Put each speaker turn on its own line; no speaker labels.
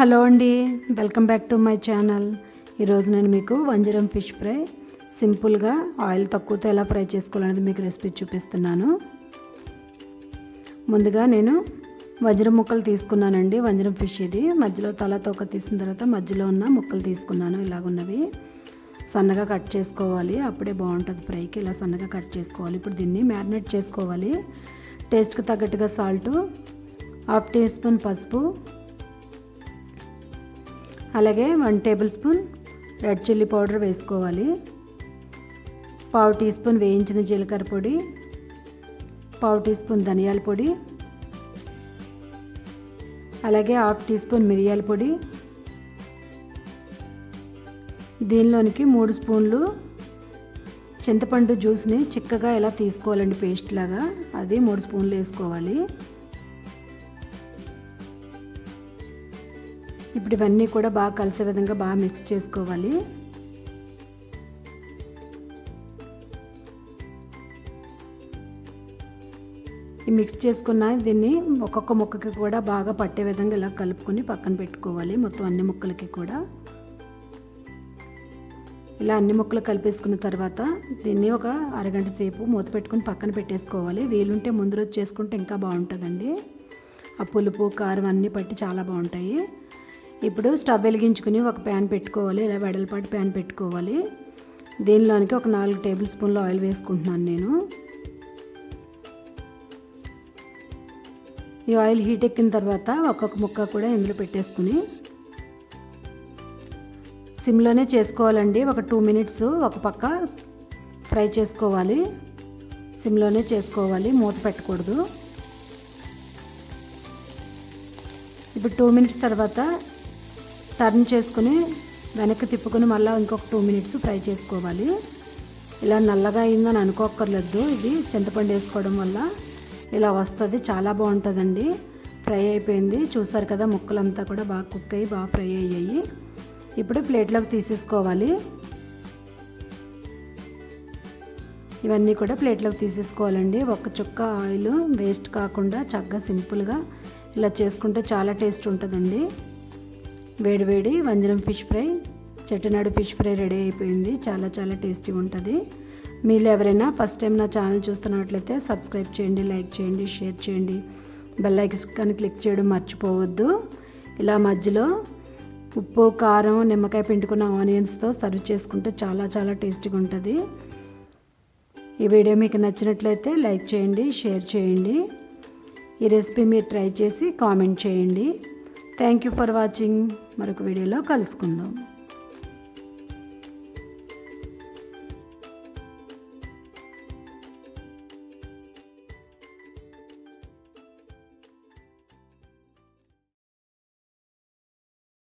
Hello అండి, welcome back to my channel. ఈరోజు నేను మీకు వంజరం ఫిష్ ఫ్రై సింపుల్గా ఆయిల్ తక్కువతో ఎలా ఫ్రై చేసుకోవాలనేది మీకు రెసిపీ చూపిస్తున్నాను. ముందుగా నేను వంజరం ముక్కలు తీసుకున్నానండి. వంజరం ఫిష్ ఇది మధ్యలో తల తోక తీసిన తర్వాత మధ్యలో ఉన్న ముక్కలు తీసుకున్నాను. ఇలాగున్నవి సన్నగా కట్ చేసుకోవాలి, అప్పుడే బాగుంటుంది ఫ్రైకి. ఇలా సన్నగా కట్ చేసుకోవాలి. ఇప్పుడు దీన్ని మ్యారినేట్ చేసుకోవాలి. టేస్ట్కి తగ్గట్టుగా సాల్టు, 1/2 టీ స్పూన్ పసుపు, అలాగే 1 table spoon red chilli powder వేసుకోవాలి. 1/2 టీ స్పూన్ వేయించిన జీలకర్ర పొడి, 1/2 టీ స్పూన్ ధనియాల పొడి, అలాగే 1/2 టీ స్పూన్ మిరియాల పొడి. దీనిలోనికి 3 స్పూన్లు చింతపండు జ్యూస్ని చిక్కగా ఎలా తీసుకోవాలండి, పేస్ట్ లాగా, అది 3 స్పూన్లు వేసుకోవాలి. ఇప్పుడు ఇవన్నీ కూడా బాగా కలిసే విధంగా బాగా మిక్స్ చేసుకోవాలి. ఈ మిక్స్ చేసుకున్న దీన్ని ఒక్కొక్క ముక్కకి కూడా బాగా పట్టే విధంగా ఇలా కలుపుకొని పక్కన పెట్టుకోవాలి. మొత్తం అన్ని ముక్కలకి కూడా ఇలా అన్ని ముక్కలు కలిపేసుకున్న తర్వాత దీన్ని ఒక అరగంట సేపు మూత పెట్టుకుని పక్కన పెట్టేసుకోవాలి. వీలుంటే ముందు రోజు చేసుకుంటే ఇంకా బాగుంటుందండి. ఆ పులుపు కారం అన్నీ పట్టి చాలా బాగుంటాయి. ఇప్పుడు స్టవ్ వెలిగించుకుని ఒక ప్యాన్ పెట్టుకోవాలి. ఇలా వెడల్పాటి ప్యాన్ పెట్టుకోవాలి. దీనిలోనికి ఒక 4 టేబుల్ స్పూన్లు ఆయిల్ వేసుకుంటున్నాను నేను. ఈ ఆయిల్ హీట్ ఎక్కిన తర్వాత ఒక్కొక్క ముక్క కూడా ఇందులో పెట్టేసుకుని సిమ్లోనే చేసుకోవాలండి. ఒక 2 మినిట్స్ ఒక పక్క ఫ్రై చేసుకోవాలి. సిమ్లోనే చేసుకోవాలి, మూత పెట్టకూడదు. ఇప్పుడు 2 మినిట్స్ తర్వాత టర్న్ చేసుకుని వెనక్కి తిప్పుకొని మళ్ళీ ఇంకొక 2 మినిట్స్ ఫ్రై చేసుకోవాలి. ఇలా నల్లగా అయిందని అనుకోక్కర్లేదు, ఇది చింతపండు వేసుకోవడం వల్ల ఇలా వస్తుంది. చాలా బాగుంటుందండి. ఫ్రై అయిపోయింది, చూసారు కదా, ముక్కలంతా కూడా బాగా కుక్ అయ్యి బాగా ఫ్రై అయ్యాయి. ఇప్పుడు ప్లేట్లోకి తీసేసుకోవాలి. ఇవన్నీ కూడా ప్లేట్లోకి తీసేసుకోవాలండి. ఒక్క చుక్క ఆయిల్ వేస్ట్ కాకుండా చక్కగా సింపుల్గా ఇలా చేసుకుంటే చాలా టేస్ట్ ఉంటుందండి. వేడి వేడి వంజరం fish fry, Chettinad fish fry ready అయిపోయింది. చాలా చాలా టేస్టీగా ఉంటుంది. మీరు ఎవరైనా ఫస్ట్ టైం నా ఛానల్ చూస్తున్నట్లయితే సబ్స్క్రైబ్ చేయండి, లైక్ చేయండి, షేర్ చేయండి, బెల్ ఐకాన్ క్లిక్ చేయడం మర్చిపోవద్దు. ఇలా మధ్యలో ఉప్పు, కారం, నిమ్మకాయ పిండుకున్న ఆనియన్స్తో సర్వ్ చేసుకుంటే చాలా చాలా టేస్టీగా ఉంటుంది. ఈ వీడియో మీకు నచ్చినట్లయితే లైక్ చేయండి, షేర్ చేయండి. ఈ రెసిపీ మీరు ట్రై చేసి కామెంట్ చేయండి. Thank you for watching. మరొక వీడియోలో కలుసుకుందాం.